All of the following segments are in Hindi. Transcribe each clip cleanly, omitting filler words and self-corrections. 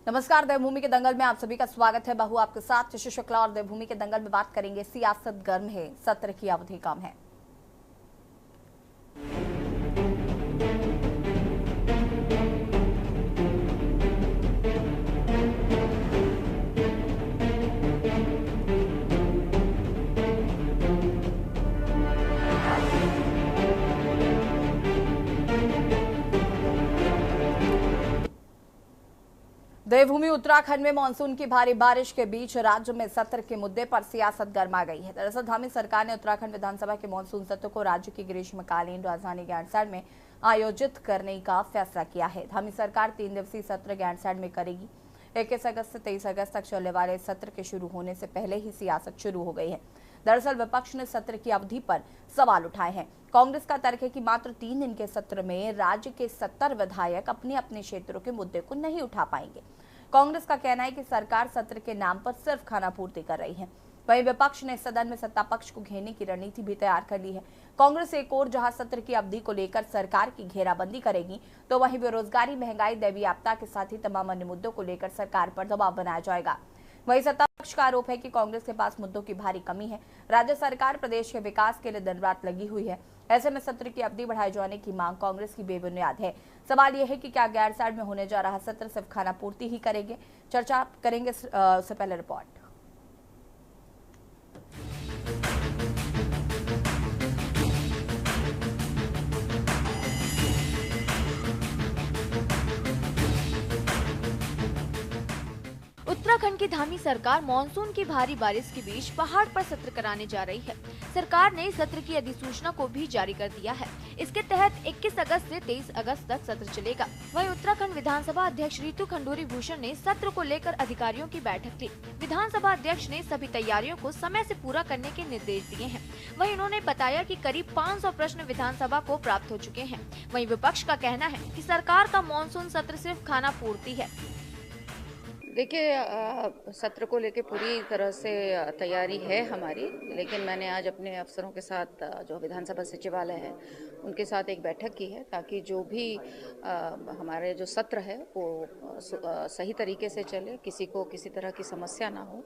नमस्कार। देवभूमि के दंगल में आप सभी का स्वागत है। बहु आपके साथ शिशु शुक्ला और देवभूमि के दंगल में बात करेंगे। सियासत गर्म है, सत्र की अवधि कम है। देवभूमि उत्तराखंड में मानसून की भारी बारिश के बीच राज्य में सत्र के मुद्दे पर सियासत गर्मा गई है। दरअसल धामी सरकार ने उत्तराखंड विधानसभा के मानसून सत्र को राज्य की ग्रीष्मकालीन राजधानी गैंडसैड में आयोजित करने का फैसला किया है। धामी सरकार 3 दिवसीय सत्र गैंडसैड में करेगी। 21 अगस्त से 23 अगस्त तक चलने वाले सत्र के शुरू होने से पहले ही सियासत शुरू हो गई है। दरअसल विपक्ष ने सत्र की अवधि पर सवाल उठाए हैं। कांग्रेस का तर्क है कि मात्र 3 दिन के सत्र में राज्य के 70 विधायक अपने अपने क्षेत्रों के मुद्दे को नहीं उठा पाएंगे। कांग्रेस का कहना है कि सरकार सत्र के नाम पर सिर्फ खानापूर्ति कर रही है। वहीं विपक्ष ने सदन में सत्ता पक्ष को घेरने की रणनीति भी तैयार कर ली है। कांग्रेस एक और जहां सत्र की अवधि को लेकर सरकार की घेराबंदी करेगी, तो वहीं बेरोजगारी, महंगाई, दैवीय आपदा के साथ ही तमाम अन्य मुद्दों को लेकर सरकार पर दबाव बनाया जाएगा। वहीं सत्ता पक्ष का आरोप है कि कांग्रेस के पास मुद्दों की भारी कमी है। राज्य सरकार प्रदेश के विकास के लिए दिन रात लगी हुई है। ऐसे में सत्र की अवधि बढ़ाए जाने की मांग कांग्रेस की बेबुनियाद है। सवाल यह है कि क्या गैरसैंण में होने जा रहा सत्र सिर्फ खानापूर्ति ही करेंगे? चर्चा करेंगे उससे पहले रिपोर्ट। उत्तराखंड की धामी सरकार मानसून की भारी बारिश के बीच पहाड़ पर सत्र कराने जा रही है। सरकार ने सत्र की अधिसूचना को भी जारी कर दिया है। इसके तहत 21 अगस्त से 23 अगस्त तक सत्र चलेगा। वहीं उत्तराखंड विधानसभा अध्यक्ष रितु खंडूरी भूषण ने सत्र को लेकर अधिकारियों की बैठक ली। विधानसभा अध्यक्ष ने सभी तैयारियों को समय से पूरा करने के निर्देश दिए हैं। वहीं उन्होंने बताया कि करीब 500 प्रश्न विधानसभा को प्राप्त हो चुके हैं। वहीं विपक्ष का कहना है कि सरकार का मानसून सत्र सिर्फ खानापूर्ति है। देखिए, सत्र को लेके पूरी तरह से तैयारी है हमारी, लेकिन मैंने आज अपने अफसरों के साथ जो विधानसभा सचिवालय है उनके साथ एक बैठक की है, ताकि जो भी हमारे जो सत्र है वो सही तरीके से चले, किसी को किसी तरह की समस्या ना हो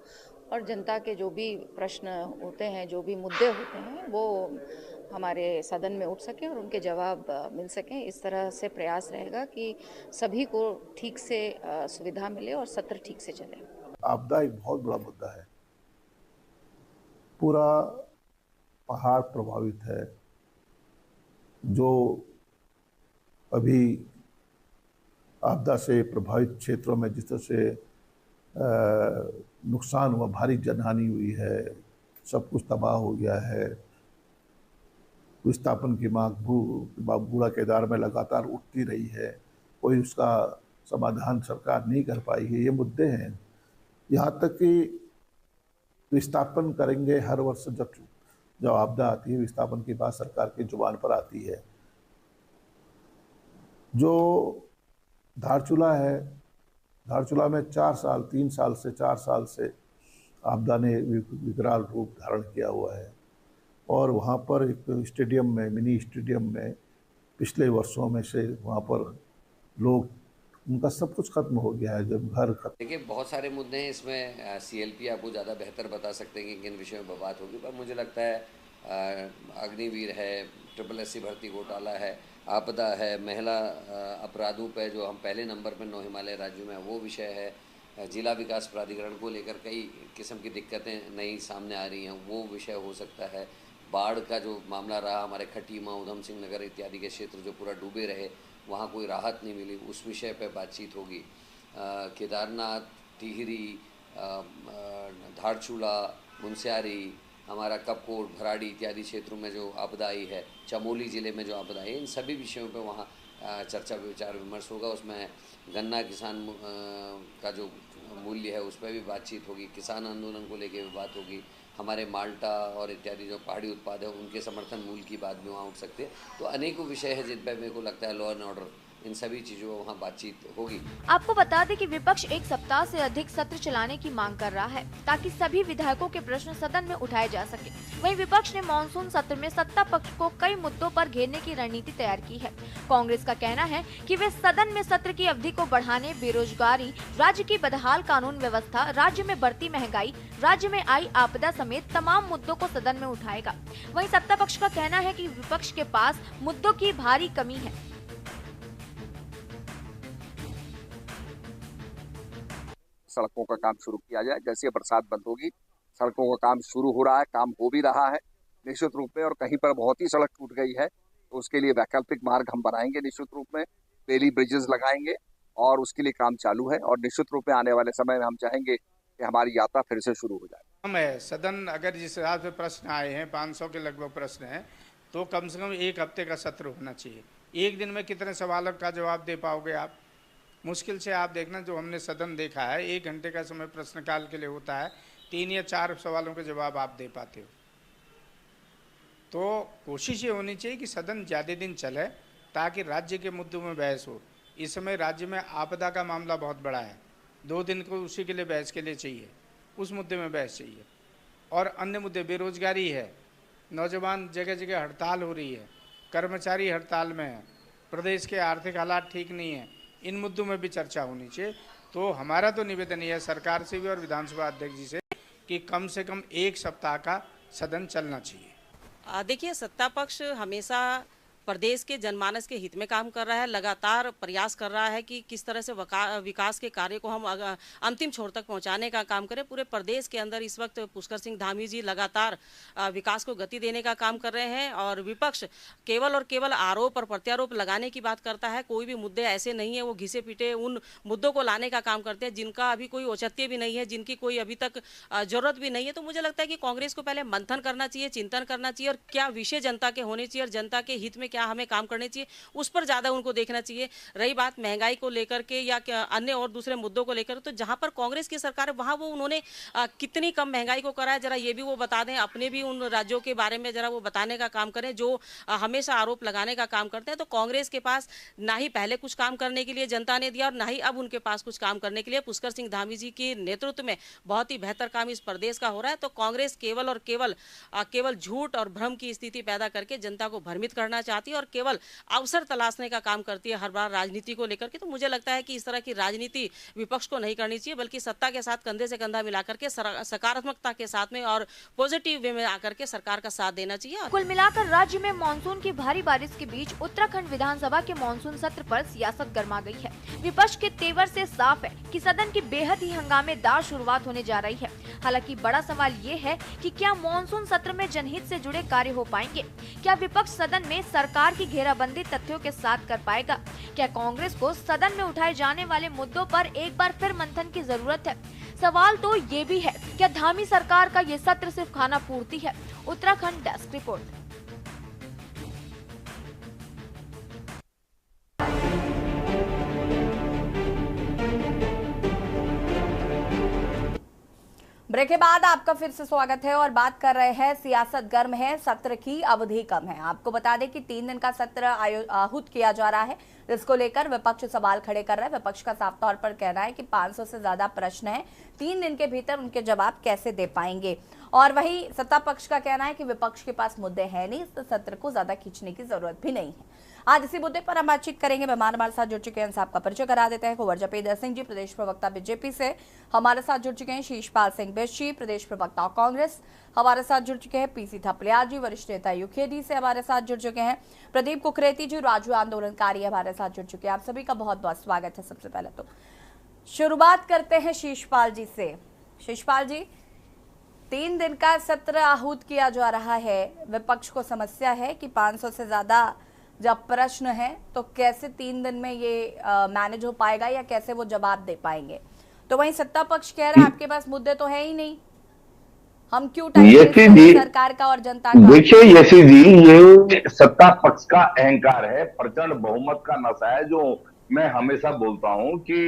और जनता के जो भी प्रश्न होते हैं, जो भी मुद्दे होते हैं, वो हमारे सदन में उठ सकें और उनके जवाब मिल सकें। इस तरह से प्रयास रहेगा कि सभी को ठीक से सुविधा मिले और सत्र ठीक से चले। आपदा एक बहुत बड़ा मुद्दा है। पूरा पहाड़ प्रभावित है। जो अभी आपदा से प्रभावित क्षेत्रों में जिस तरह से नुकसान हुआ, भारी जनहानि हुई है, सब कुछ तबाह हो गया है। विस्थापन की मांग बूढ़ा केदार में लगातार उठती रही है, कोई उसका समाधान सरकार नहीं कर पाई है। ये मुद्दे हैं। यहाँ तक कि विस्थापन करेंगे हर वर्ष, जब आपदा आती है विस्थापन की बात सरकार की जुबान पर आती है। जो धारचूला है, धारचूला में 3 साल से 4 साल से आपदा ने विकराल रूप धारण किया हुआ है और वहाँ पर एक स्टेडियम में, मिनी स्टेडियम में पिछले वर्षों में से वहाँ पर लोग, उनका सब कुछ खत्म हो गया है। जब घर खत्म, देखिए बहुत सारे मुद्दे हैं इसमें। सीएलपी आपको ज़्यादा बेहतर बता सकते हैं कि किन विषयों में बात होगी, पर मुझे लगता है अग्निवीर है, SSC भर्ती घोटाला है, आपदा है, महिला अपराधों पे जो हम पहले नंबर पर 9 हिमालय राज्यों में, वो विषय है। जिला विकास प्राधिकरण को लेकर कई किस्म की दिक्कतें नई सामने आ रही हैं, वो विषय हो सकता है। बाढ़ का जो मामला रहा, हमारे खटीमा, उधम सिंह नगर इत्यादि के क्षेत्र जो पूरा डूबे रहे, वहाँ कोई राहत नहीं मिली, उस विषय पर बातचीत होगी। केदारनाथ, टिहरी, धारचूला, मुनस्यारी, हमारा कपकोट, भराड़ी इत्यादि क्षेत्रों में जो आपदा आई है, चमोली ज़िले में जो आपदा आई है, इन सभी विषयों पर वहाँ चर्चा विचार विमर्श होगा। उसमें गन्ना किसान का जो मूल्य है उस पर भी बातचीत होगी, किसान आंदोलन को लेकर भी बात होगी, हमारे माल्टा और इत्यादि जो पहाड़ी उत्पाद है उनके समर्थन मूल्य की बात भी वहाँ उठ सकती है। तो अनेकों विषय है जिन पर मेरे को लगता है लॉ एंड ऑर्डर इन सभी चीज़ों पर वहाँ बातचीत होगी। आपको बता दें कि विपक्ष एक सप्ताह से अधिक सत्र चलाने की मांग कर रहा है ताकि सभी विधायकों के प्रश्न सदन में उठाए जा सके। वहीं विपक्ष ने मानसून सत्र में सत्ता पक्ष को कई मुद्दों पर घेरने की रणनीति तैयार की है। कांग्रेस का कहना है कि वे सदन में सत्र की अवधि को बढ़ाने, बेरोजगारी, राज्य की बदहाल कानून व्यवस्था, राज्य में बढ़ती महंगाई, राज्य में आई आपदा समेत तमाम मुद्दों को सदन में उठाएगा। वहीं सत्ता पक्ष का कहना है कि विपक्ष के पास मुद्दों की भारी कमी है। सड़कों का काम शुरू किया जाए, जैसे बरसात बंद होगी सड़कों का काम शुरू हो रहा है, काम हो भी रहा है निश्चित रूप में, और कहीं पर बहुत ही सड़क टूट गई है तो उसके लिए वैकल्पिक मार्ग हम बनाएंगे, निश्चित रूप में बेली ब्रिजेस लगाएंगे और उसके लिए काम चालू है। और निश्चित रूप में आने वाले समय में हम चाहेंगे कि हमारी यात्रा फिर से शुरू हो जाए। सदन अगर जिस हिसाब से प्रश्न आए हैं, 500 के लगभग प्रश्न हैं, तो कम से कम एक हफ्ते का सत्र होना चाहिए। एक दिन में कितने सवालों का जवाब दे पाओगे आप? मुश्किल से आप देखना, जो हमने सदन देखा है 1 घंटे का समय प्रश्नकाल के लिए होता है, 3 या 4 सवालों के जवाब आप दे पाते हो। तो कोशिश ये होनी चाहिए कि सदन ज़्यादा दिन चले ताकि राज्य के मुद्दों में बहस हो। इस समय राज्य में आपदा का मामला बहुत बड़ा है, 2 दिन को उसी के लिए बहस के लिए चाहिए, उस मुद्दे में बहस चाहिए। और अन्य मुद्दे, बेरोजगारी है, नौजवान जगह जगह हड़ताल हो रही है, कर्मचारी हड़ताल में है, प्रदेश के आर्थिक हालात ठीक नहीं है, इन मुद्दों में भी चर्चा होनी चाहिए। तो हमारा तो निवेदन ये है सरकार से भी और विधानसभा अध्यक्ष जी से कि कम से कम 1 सप्ताह का सदन चलना चाहिए। देखिए, सत्ता पक्ष हमेशा प्रदेश के जनमानस के हित में काम कर रहा है, लगातार प्रयास कर रहा है कि किस तरह से विकास के कार्य को हम अंतिम छोर तक पहुंचाने का काम करें। पूरे प्रदेश के अंदर इस वक्त पुष्कर सिंह धामी जी लगातार विकास को गति देने का काम कर रहे हैं और विपक्ष केवल और केवल आरोप और प्रत्यारोप लगाने की बात करता है। कोई भी मुद्दे ऐसे नहीं है, वो घिसे पीटे उन मुद्दों को लाने का काम करते हैं जिनका अभी कोई औचित्य भी नहीं है, जिनकी कोई अभी तक जरूरत भी नहीं है। तो मुझे लगता है कि कांग्रेस को पहले मंथन करना चाहिए, चिंतन करना चाहिए और क्या विषय जनता के होने चाहिए और जनता के हित में क्या हमें काम करने चाहिए, उस पर ज़्यादा उनको देखना चाहिए। रही बात महंगाई को लेकर के या अन्य और दूसरे मुद्दों को लेकर, तो जहां पर कांग्रेस की सरकार है वहां वो उन्होंने कितनी कम महंगाई को करा है, जरा ये भी वो बता दें। अपने भी उन राज्यों के बारे में जरा वो बताने का काम करें जो हमेशा आरोप लगाने का काम करते हैं। तो कांग्रेस के पास ना ही पहले कुछ काम करने के लिए जनता ने दिया और ना ही अब उनके पास कुछ काम करने के लिए। पुष्कर सिंह धामी जी के नेतृत्व में बहुत ही बेहतर काम इस प्रदेश का हो रहा है। तो कांग्रेस केवल और केवल झूठ और भ्रम की स्थिति पैदा करके जनता को भ्रमित करना चाहती है और केवल अवसर तलाशने का काम करती है हर बार राजनीति को लेकर के। तो मुझे लगता है कि इस तरह की राजनीति विपक्ष को नहीं करनी चाहिए, बल्कि सत्ता के साथ कंधे से कंधा मिलाकर के सकारात्मकता के साथ में और पॉजिटिव वे में आकर के सरकार का साथ देना चाहिए। कुल मिलाकर राज्य में मानसून की भारी बारिश के बीच उत्तराखंड विधानसभा के मानसून सत्र पर सियासत गर्मा गई है। विपक्ष के तेवर से साफ है कि सदन की बेहद ही हंगामेदार शुरुआत होने जा रही है। हालांकि बड़ा सवाल ये है कि क्या मानसून सत्र में जनहित से जुड़े कार्य हो पाएंगे? क्या विपक्ष सदन में सरकार की घेराबंदी तथ्यों के साथ कर पाएगा? क्या कांग्रेस को सदन में उठाए जाने वाले मुद्दों पर एक बार फिर मंथन की जरूरत है? सवाल तो ये भी है, क्या धामी सरकार का ये सत्र सिर्फ खाना पूर्ति है? Uttarakhand desk report. ब्रेक के बाद आपका फिर से स्वागत है और बात कर रहे हैं सियासत गर्म है, सत्र की अवधि कम है। आपको बता दें कि 3 दिन का सत्र आहूत किया जा रहा है, जिसको लेकर विपक्ष सवाल खड़े कर रहा है। विपक्ष का साफ तौर पर कहना है कि 500 से ज्यादा प्रश्न हैं, 3 दिन के भीतर उनके जवाब कैसे दे पाएंगे। और वही सत्ता पक्ष का कहना है कि विपक्ष के पास मुद्दे हैं नहीं, इस सत्र को ज्यादा खींचने की जरूरत भी नहीं है। आज इसी मुद्दे पर हम बातचीत करेंगे। मेहमान हमारे साथ जुड़ चुके हैं, साहब का परिचय करा देते हैं। कुंवर जपेंद्र सिंह जी, प्रदेश प्रवक्ता बीजेपी से हमारे साथ जुड़ चुके हैं। शीशपाल सिंह बिष्ट जी, प्रदेश प्रवक्ता कांग्रेस हमारे साथ जुड़ चुके हैं। पीसी थपलियाल जी, वरिष्ठ नेता यूखेडी से हमारे साथ जुड़ चुके हैं। प्रदीप कुकरेती जी, राजू आंदोलनकारी हमारे साथ जुड़ चुके हैं। आप सभी का बहुत बहुत स्वागत है। सबसे पहले तो शुरुआत करते हैं शीशपाल जी से। शीशपाल जी, 3 दिन का सत्र आहूत किया जा रहा है। विपक्ष को समस्या है कि 500 से ज्यादा जब प्रश्न है तो कैसे 3 दिन में ये मैनेज हो पाएगा या कैसे वो जवाब दे पाएंगे। तो वहीं सत्ता पक्ष कह रहा है आपके पास मुद्दे तो है ही नहीं, हम क्यों टाइम सरकार का और जनता का। देखिए यशी जी, ये सत्ता पक्ष का अहंकार है, प्रचंड बहुमत का नशा है। जो मैं हमेशा बोलता हूं कि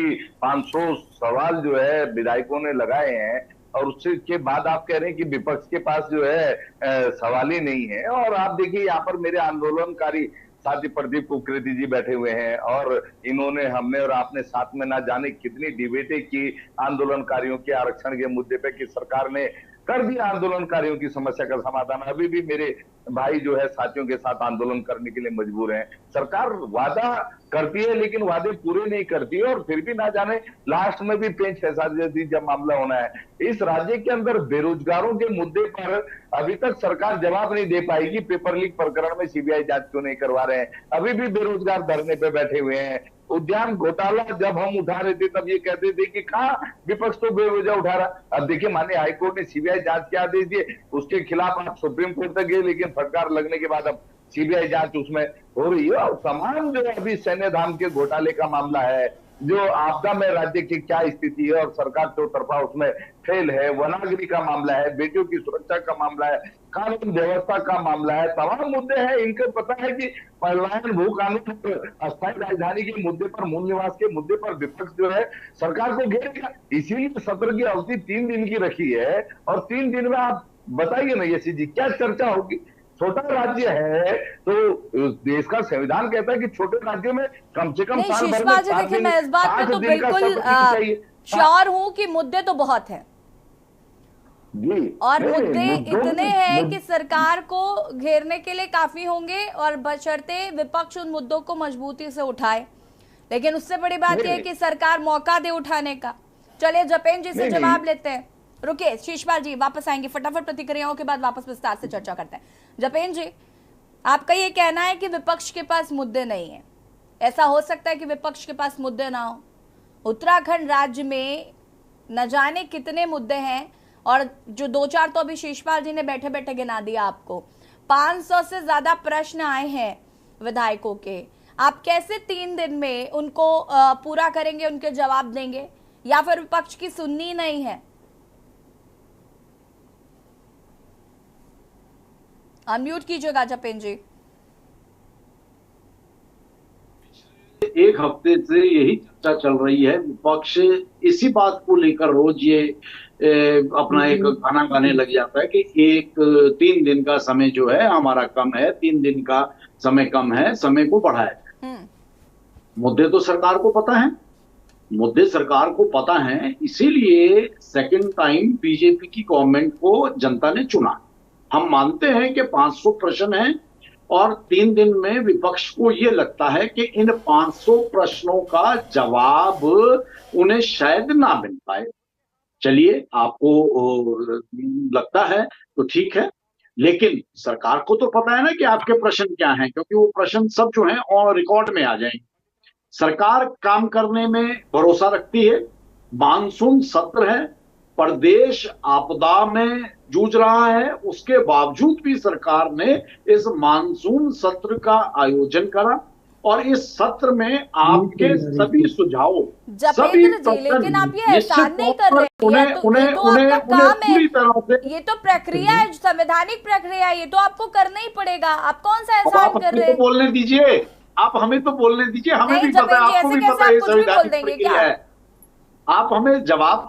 500 सवाल जो है विधायकों ने लगाए हैं और उससे के बाद आप कह रहे हैं कि विपक्ष के पास जो है सवाल ही नहीं है। और आप देखिए यहाँ पर मेरे आंदोलनकारी साथ ही प्रदीप कुकरेती जी बैठे हुए हैं, और इन्होंने, हमने और आपने साथ में ना जाने कितनी डिबेटें की आंदोलनकारियों के आरक्षण के मुद्दे पे, कि सरकार ने कर दिया आंदोलनकारियों की समस्या का समाधान। अभी भी मेरे भाई जो है साथियों के साथ आंदोलन करने के लिए मजबूर हैं। सरकार वादा करती है लेकिन वादे पूरे नहीं करती है, और फिर भी ना जाने लास्ट में भी पेंच फैसा जैसी जब मामला होना है। इस राज्य के अंदर बेरोजगारों के मुद्दे पर अभी तक सरकार जवाब नहीं दे पाएगी। पेपर लीक प्रकरण में सीबीआई जांच क्यों नहीं करवा रहे हैं? अभी भी बेरोजगार धरने पे बैठे हुए हैं। उद्यान घोटाला जब हम उठा रहे थे तब ये कहते थे कि कहाँ विपक्ष तो बेवजह उठा रहा। अब देखिए, माननीय हाईकोर्ट ने सीबीआई जांच के आदेश दिए, उसके खिलाफ आप सुप्रीम कोर्ट तक गए, लेकिन फटकार लगने के बाद अब सीबीआई जांच उसमें हो रही है। और तमाम जो अभी सैन्य धाम के घोटाले का मामला है, जो आपदा में राज्य की क्या स्थिति है और सरकार चौतरफा उसमें फेल है, वनाग्नि का मामला है, बेटियों की सुरक्षा का मामला है, कानून व्यवस्था का मामला है, तमाम मुद्दे हैं। इनको पता है कि पलायन, भू कानून, अस्थायी राजधानी के मुद्दे पर, मूल निवास के मुद्दे पर विपक्ष जो है सरकार को घेरेगा। इसीलिए सत्र की अवधि 3 दिन की रखी है, और 3 दिन में आप बताइए ना यशी जी, क्या चर्चा होगी? छोटा राज्य है तो देश का संविधान कहता है कि छोटे राज्य में कम से कम साल भर में देखिए, मैं इस बात पे तो बिल्कुल श्योर हूं कि मुद्दे तो बहुत हैं, और मुद्दे इतने हैं कि सरकार को घेरने के लिए काफी होंगे, और बशर्ते विपक्ष उन मुद्दों को मजबूती से उठाए। लेकिन उससे बड़ी बात यह है कि सरकार मौका दे उठाने का। चलिए जपेन जी से जवाब लेते हैं। रुकिए, शीशपाल जी वापस आएंगे, फटाफट प्रतिक्रियाओं के बाद वापस विस्तार से चर्चा करते हैं। जपेन जी, आपका ये कहना है कि विपक्ष के पास मुद्दे नहीं है। ऐसा हो सकता है कि विपक्ष के पास मुद्दे ना हो? उत्तराखंड राज्य में न जाने कितने मुद्दे हैं, और जो 2-4 तो अभी शीशपाल जी ने बैठे बैठे गिना दिया आपको। 500 से ज्यादा प्रश्न आए हैं विधायकों के। आप कैसे 3 दिन में उनको पूरा करेंगे, उनके जवाब देंगे, या फिर विपक्ष की सुननी नहीं है? अनम्यूट कीजिएगा जपेन जी। एक हफ्ते से यही चर्चा चल रही है, विपक्ष इसी बात को लेकर रोज ये अपना एक गाना गाने लग जाता है कि 3 दिन का समय जो है हमारा कम है, 3 दिन का समय कम है, समय को बढ़ाया। मुद्दे तो सरकार को पता है, मुद्दे सरकार को पता है, इसीलिए सेकंड टाइम बीजेपी की गवर्नमेंट को जनता ने चुना। हम मानते हैं कि 500 प्रश्न हैं, और 3 दिन में विपक्ष को यह लगता है कि इन 500 प्रश्नों का जवाब उन्हें शायद ना मिल पाए। चलिए, आपको लगता है तो ठीक है, लेकिन सरकार को तो पता है ना कि आपके प्रश्न क्या हैं, क्योंकि वो प्रश्न सब जो हैं और रिकॉर्ड में आ जाएंगे। सरकार काम करने में भरोसा रखती है। मानसून सत्र है, प्रदेश आपदा में जूझ रहा है, उसके बावजूद भी सरकार ने इस मानसून सत्र का आयोजन करा, और इस सत्र में आपके सभी सुझाव, सभी लेकिन आप ये एहसान नहीं कर रहे। ये तो प्रक्रिया है, संवैधानिक प्रक्रिया है, ये तो आपको करना ही पड़ेगा। आप कौन सा एहसान कर रहे हैं? बोलने दीजिए, आप हमें तो बोलने दीजिए, हमें भी पता है, आपको भी पता है संवैधानिक प्रक्रिया है। आप हमें जवाब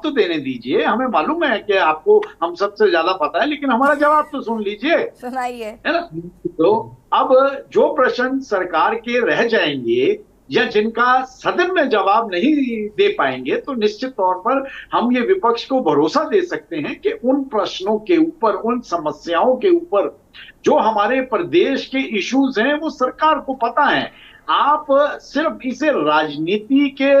तो देने दीजिए। हमें मालूम है कि आपको हम सबसे ज्यादा पता है, लेकिन हमारा जवाब तो सुन लीजिए, सुनाइए, है ना। तो अब जो प्रश्न सरकार के रह जाएंगे या जिनका सदन में जवाब नहीं दे पाएंगे, तो निश्चित तौर पर हम ये विपक्ष को भरोसा दे सकते हैं कि उन प्रश्नों के ऊपर, उन समस्याओं के ऊपर जो हमारे प्रदेश के इश्यूज हैं, वो सरकार को पता है। आप सिर्फ इसे राजनीति के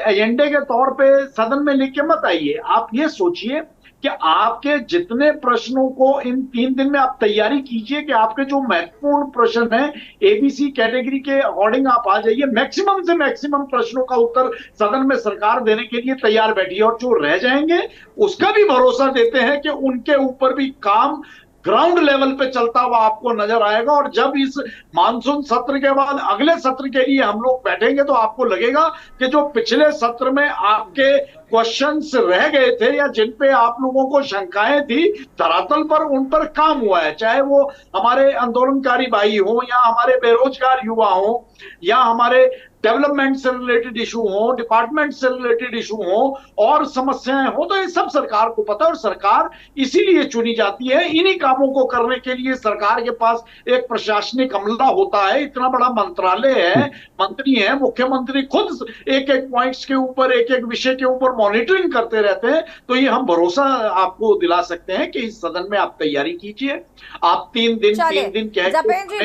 एजेंडे के तौर पे सदन में लेके मत आइए। आप ये सोचिए कि आपके जितने प्रश्नों को इन 3 दिन में आप तैयारी कीजिए कि आपके जो महत्वपूर्ण प्रश्न हैं, एबीसी कैटेगरी के अकॉर्डिंग आप आ जाइए, मैक्सिमम से मैक्सिमम प्रश्नों का उत्तर सदन में सरकार देने के लिए तैयार बैठी है। और जो रह जाएंगे उसका भी भरोसा देते हैं कि उनके ऊपर भी काम ग्राउंड लेवल पे चलता हुआ आपको नजर आएगा। और जब इस मानसून सत्र के बाद अगले सत्र के लिए हम लोग बैठेंगे, तो आपको लगेगा कि जो पिछले सत्र में आपके क्वेश्चंस रह गए थे या जिन पे आप लोगों को शंकाएं थी, धरातल पर उन पर काम हुआ है। चाहे वो हमारे आंदोलनकारी भाई हो, या हमारे बेरोजगार युवा हो, या हमारे डेवलपमेंट से रिलेटेड इशू हो, डिपार्टमेंट से रिलेटेड इशू हो और समस्याएं हो, तो ये सब सरकार को पता है और सरकार इसीलिए चुनी जाती है। इन्हीं कामों को करने के लिए सरकार के पास एक प्रशासनिक अमला होता है, इतना बड़ा मंत्रालय है, मंत्री है, मुख्यमंत्री खुद एक एक पॉइंट्स के ऊपर, एक एक विषय के ऊपर मॉनिटरिंग करते रहते हैं। तो ये हम भरोसा आपको दिला सकते हैं कि इस सदन में आप तैयारी कीजिए। आप 3 दिन कह जपेन जी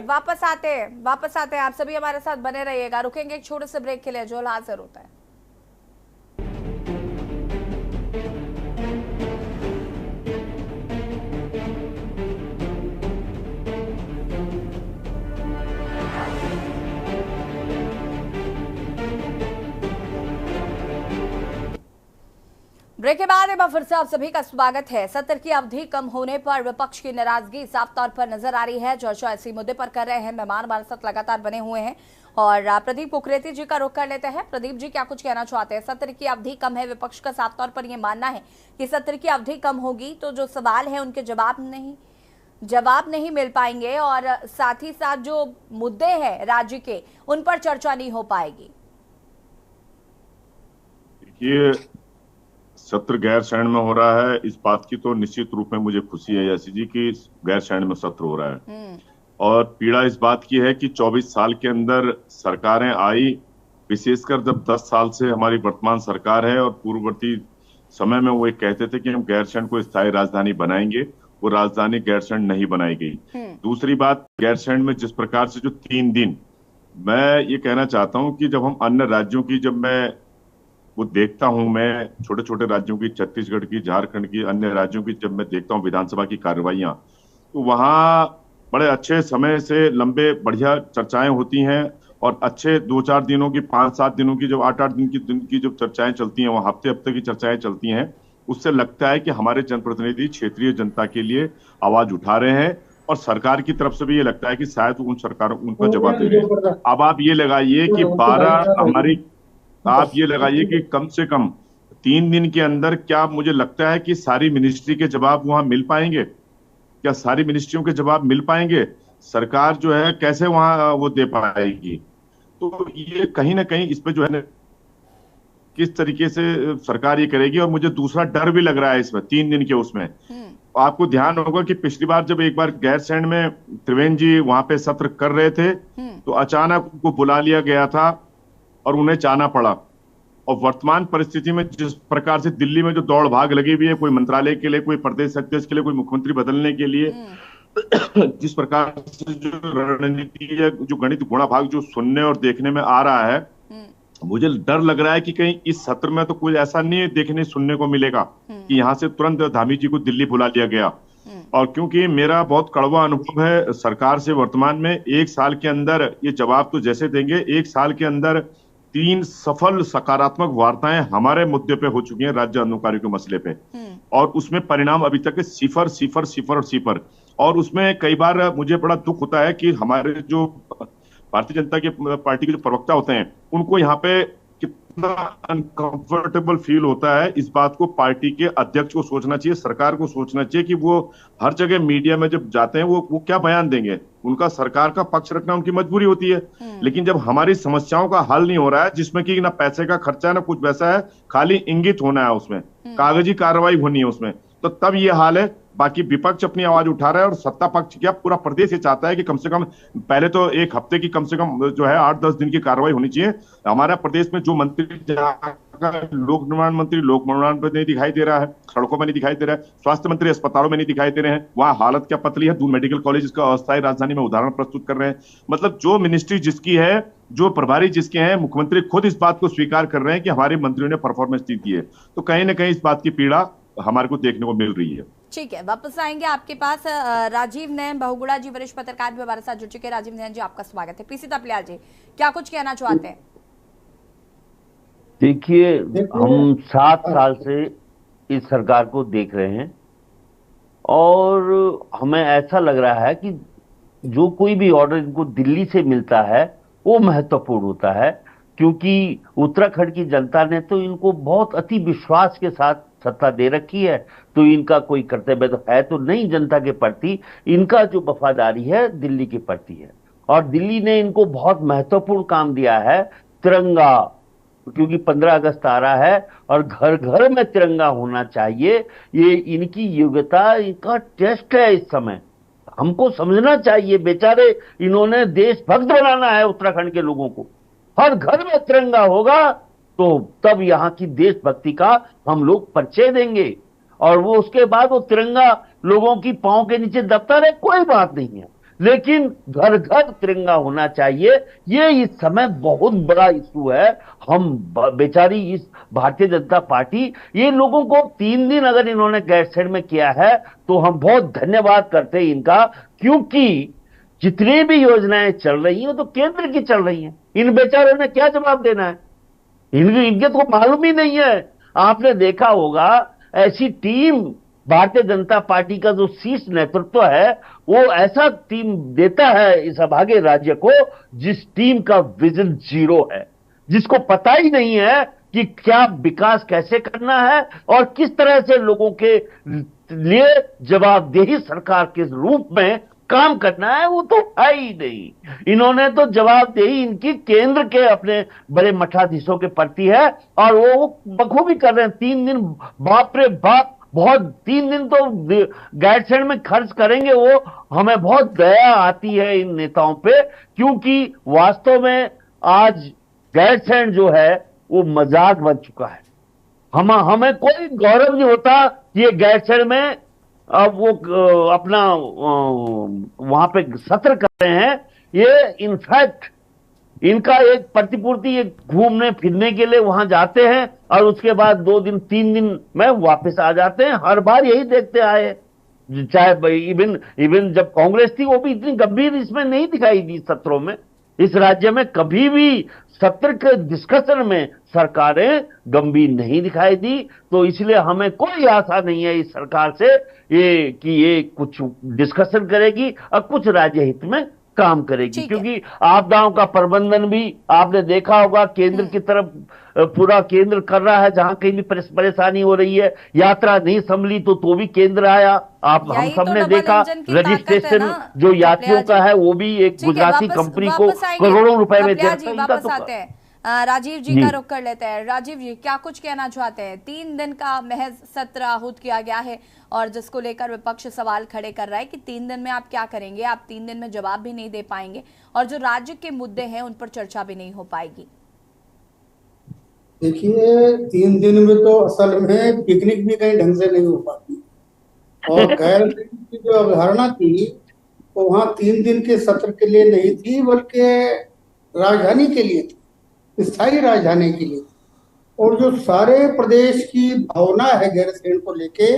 वापस आते हैं। आप सभी हमारे साथ बने रहिएगा। रुकेंगे एक छोटे से ब्रेक के लिए, जो हाजिर होता है। ब्रेक के बाद एक बार फिर से आप सभी का स्वागत है। सत्र की अवधि कम होने पर विपक्ष की नाराजगी साफ तौर पर नजर आ रही है। चर्चा इसी मुद्दे पर कर रहे हैं मेहमान हमारे साथ लगातार बने हुए हैं और प्रदीप कुकरेती जी का रुख कर लेते हैं। प्रदीप जी, क्या कुछ कहना चाहते हैं? सत्र की अवधि कम है, विपक्ष का साफ तौर पर यह मानना है कि सत्र की अवधि कम होगी तो जो सवाल है उनके जवाब नहीं मिल पाएंगे और साथ ही साथ जो मुद्दे हैं राज्य के, उन पर चर्चा नहीं हो पाएगी। देखिए, सत्र गैर शयन में हो रहा है, इस बात की तो निश्चित रूप में मुझे खुशी है यासी जी कि गैर शयन में सत्र हो रहा है। और पीड़ा इस बात की है कि 24 साल के अंदर सरकारें आई, विशेषकर जब 10 साल से हमारी वर्तमान सरकार है और पूर्ववर्ती समय में वो एक कहते थे कि हम गैर शयन को स्थायी राजधानी बनाएंगे, वो राजधानी गैर शयन नहीं बनाई गई। दूसरी बात, गैर शयन में जिस प्रकार से जो 3 दिन, मैं ये कहना चाहता हूं कि जब हम अन्य राज्यों की, जब मैं वो देखता हूं, मैं छोटे छोटे राज्यों की, छत्तीसगढ़ की, झारखंड की, अन्य राज्यों की जब मैं देखता हूं विधानसभा की कार्रवाइयां, तो वहां बड़े अच्छे समय से लंबे बढ़िया चर्चाएं होती हैं और अच्छे 2-4 दिनों की, 5-7 दिनों की, जब 8-8 दिन की जब चर्चाएं चलती हैं, वो हफ्ते की चर्चाएं चलती हैं, उससे लगता है कि हमारे जनप्रतिनिधि क्षेत्रीय जनता के लिए आवाज उठा रहे हैं और सरकार की तरफ से भी ये लगता है कि शायद उन सरकारों उनका जवाब दे रहे हैं। अब आप ये लगाइए कि आप ये लगाइए कि कम से कम 3 दिन के अंदर क्या मुझे लगता है कि सारी मिनिस्ट्री के जवाब वहां मिल पाएंगे? क्या सारी मिनिस्ट्रियों के जवाब मिल पाएंगे? सरकार जो है कैसे वहां वो दे पाएगी? तो ये कहीं ना कहीं इस पे जो है किस तरीके से सरकार ये करेगी। और मुझे दूसरा डर भी लग रहा है इसमें 3 दिन के उसमें। आपको ध्यान होगा कि पिछली बार जब एक बार गैरसैंण में त्रिवेंद्र जी वहां पे सत्र कर रहे थे तो अचानक उनको बुला लिया गया था और उन्हें जाना पड़ा। और वर्तमान परिस्थिति में जिस प्रकार से दिल्ली में जो दौड़ भाग लगी हुई है, कोई मंत्रालय के लिए, कोई प्रदेश अध्यक्ष के लिए, कोई मुख्यमंत्री बदलने के लिए, जिस प्रकार से जो रणनीति है, जो गणित गुणा भाग जो सुनने और देखने में आ रहा है, मुझे डर लग रहा है कि कहीं इस सत्र में तो कुछ ऐसा नहीं देखने सुनने को मिलेगा कि यहाँ से तुरंत धामी जी को दिल्ली बुला लिया गया। और क्योंकि मेरा बहुत कड़वा अनुभव है सरकार से वर्तमान में, 1 साल के अंदर ये जवाब तो जैसे देंगे, 1 साल के अंदर 3 सफल सकारात्मक वार्ताएं हमारे मुद्दे पे हो चुकी हैं, राज्य अनुकारियों के मसले पे, और उसमें परिणाम अभी तक सिफर सिफर सिफर और सिफर। और उसमें कई बार मुझे बड़ा दुख होता है कि हमारे जो भारतीय जनता पार्टी के जो प्रवक्ता होते हैं, उनको यहाँ पे कितना अनकंफर्टेबल फील होता है। इस बात को पार्टी के अध्यक्ष को सोचना चाहिए, सरकार को सोचना चाहिए कि वो हर जगह मीडिया में जब जाते हैं वो क्या बयान देंगे। उनका सरकार का पक्ष रखना उनकी मजबूरी होती है, लेकिन जब हमारी समस्याओं का हल नहीं हो रहा है, जिसमें कि ना पैसे का खर्चा है ना कुछ वैसा है, खाली इंगित होना है उसमें, कागजी कार्रवाई होनी है उसमें, तो तब ये हाल है। बाकी विपक्ष अपनी आवाज उठा रहा है और सत्ता पक्ष क्या पूरा प्रदेश ये चाहता है कि कम से कम पहले तो 1 हफ्ते की कम से कम जो है 8-10 दिन की कार्रवाई होनी चाहिए। हमारा प्रदेश में जो मंत्री, लोक निर्माण मंत्री लोक निर्माण पर नहीं दिखाई दे रहा है, सड़कों में नहीं दिखाई दे रहा है, स्वास्थ्य मंत्री अस्पतालों में नहीं दिखाई दे रहे हैं, वहां हालत क्या पतली है। दून मेडिकल कॉलेज का अस्थायी राजधानी में उदाहरण प्रस्तुत कर रहे हैं। मतलब जो मिनिस्ट्री जिसकी है, जो प्रभारी जिसके हैं, मुख्यमंत्री खुद इस बात को स्वीकार कर रहे हैं कि हमारे मंत्रियों ने परफॉर्मेंस दी थी है। तो कहीं ना कहीं इस बात की पीड़ा हमारे को देखने को मिल रही है। ठीक है, वापस आएंगे आपके पास। राजीव नैन बहुगुणा जी, वरिष्ठ पत्रकार भी हमारे साथ जुड़ चुके हैं। राजीव नैन जी, आपका स्वागत है। पीसी तपलियाल जी, क्या कुछ कहना चाहते हैं? देखिए, हम 7 साल से इस सरकार को देख रहे हैं और हमें ऐसा लग रहा है कि जो कोई भी ऑर्डर इनको दिल्ली से मिलता है वो महत्वपूर्ण होता है, क्योंकि उत्तराखंड की जनता ने तो इनको बहुत अति विश्वास के साथ सत्ता दे रखी है, तो इनका कोई कर्तव्य तो है तो नहीं जनता के प्रति। इनका जो वफादारी है दिल्ली के प्रति है। और दिल्ली ने इनको बहुत महत्वपूर्ण काम दिया है, तिरंगा, क्योंकि 15 अगस्त आ रहा है और घर घर में तिरंगा होना चाहिए। ये इनकी योग्यता, इनका टेस्ट है इस समय। हमको समझना चाहिए, बेचारे इन्होंने देशभक्त बनाना है उत्तराखंड के लोगों को। हर घर में तिरंगा होगा तो तब यहाँ की देशभक्ति का हम लोग परिचय देंगे, और वो उसके बाद वो तिरंगा लोगों की पांव के नीचे दबता रहे, कोई बात नहीं है, लेकिन घर घर तिरंगा होना चाहिए। ये इस समय बहुत बड़ा इशू है। हम बेचारी इस भारतीय जनता पार्टी, ये लोगों को 3 दिन अगर इन्होंने गैरसैंण में किया है तो हम बहुत धन्यवाद करते हैं इनका, क्योंकि जितनी भी योजनाएं चल रही हैं तो केंद्र की चल रही हैं। इन बेचारों ने क्या जवाब देना है? इनके तो मालूम ही नहीं है। आपने देखा होगा ऐसी टीम, भारतीय जनता पार्टी का जो शीर्ष नेतृत्व है वो ऐसा टीम देता है इस अभागे राज्य को जिस टीम का विजन 0 है, जिसको पता ही नहीं है कि क्या विकास कैसे करना है और किस तरह से लोगों के लिए जवाबदेही सरकार के रूप में काम करना है, वो तो है ही नहीं। इन्होंने तो जवाबदेही इनकी केंद्र के अपने बड़े मठाधीशों के प्रति है और वो बखूबी कर रहे हैं। 3 दिन, बाप रे बाप, बहुत 3 दिन तो गैरसैंण में खर्च करेंगे वो। हमें बहुत दया आती है इन नेताओं पे, क्योंकि वास्तव में आज गैरसैंण जो है वो मजाक बन चुका है। हमें कोई गौरव नहीं होता ये गैरसैंण में अब वो अपना वहां पे सत्र कर रहे हैं। ये इनफैक्ट इनका एक प्रतिपूर्ति, एक घूमने फिरने के लिए वहां जाते हैं और उसके बाद 2 दिन 3 दिन में वापस आ जाते हैं। हर बार यही देखते आए, चाहे इवन जब कांग्रेस थी वो भी इतनी गंभीर इसमें नहीं दिखाई दी सत्रों में। इस राज्य में कभी भी सत्र के डिस्कशन में सरकारें गंभीर नहीं दिखाई दी, तो इसलिए हमें कोई आशा नहीं है इस सरकार से ये कुछ डिस्कशन करेगी और कुछ राज्य हित में काम करेगी, क्योंकि आपदाओं का प्रबंधन भी आपने देखा होगा केंद्र की तरफ पूरा केंद्र कर रहा है। जहां कहीं भी परेशानी हो रही है, यात्रा नहीं संभली तो भी केंद्र आया। हम सबने देखा रजिस्ट्रेशन जो यात्रियों का है वो भी एक गुजराती कंपनी को करोड़ों रुपए में वापस आते हैं। राजीव जी का रुख कर लेते हैं। राजीव जी, क्या कुछ कहना चाहते हैं? 3 दिन का महज सत्र आहूत किया गया है और जिसको लेकर विपक्ष सवाल खड़े कर रहा है कि 3 दिन में आप क्या करेंगे, आप 3 दिन में जवाब भी नहीं दे पाएंगे और जो राज्य के मुद्दे हैं उन पर चर्चा भी नहीं हो पाएगी। देखिए, 3 दिन में तो असल में पिकनिक भी कहीं ढंग से नहीं हो पाती और गैरसैंण की जो अवधारणा थी वो वहां 3 दिन के सत्र के लिए नहीं थी, बल्कि राजधानी के लिए थी, स्थायी राजधानी के लिए। और जो सारे प्रदेश की भावना है गैरसैंण को लेके,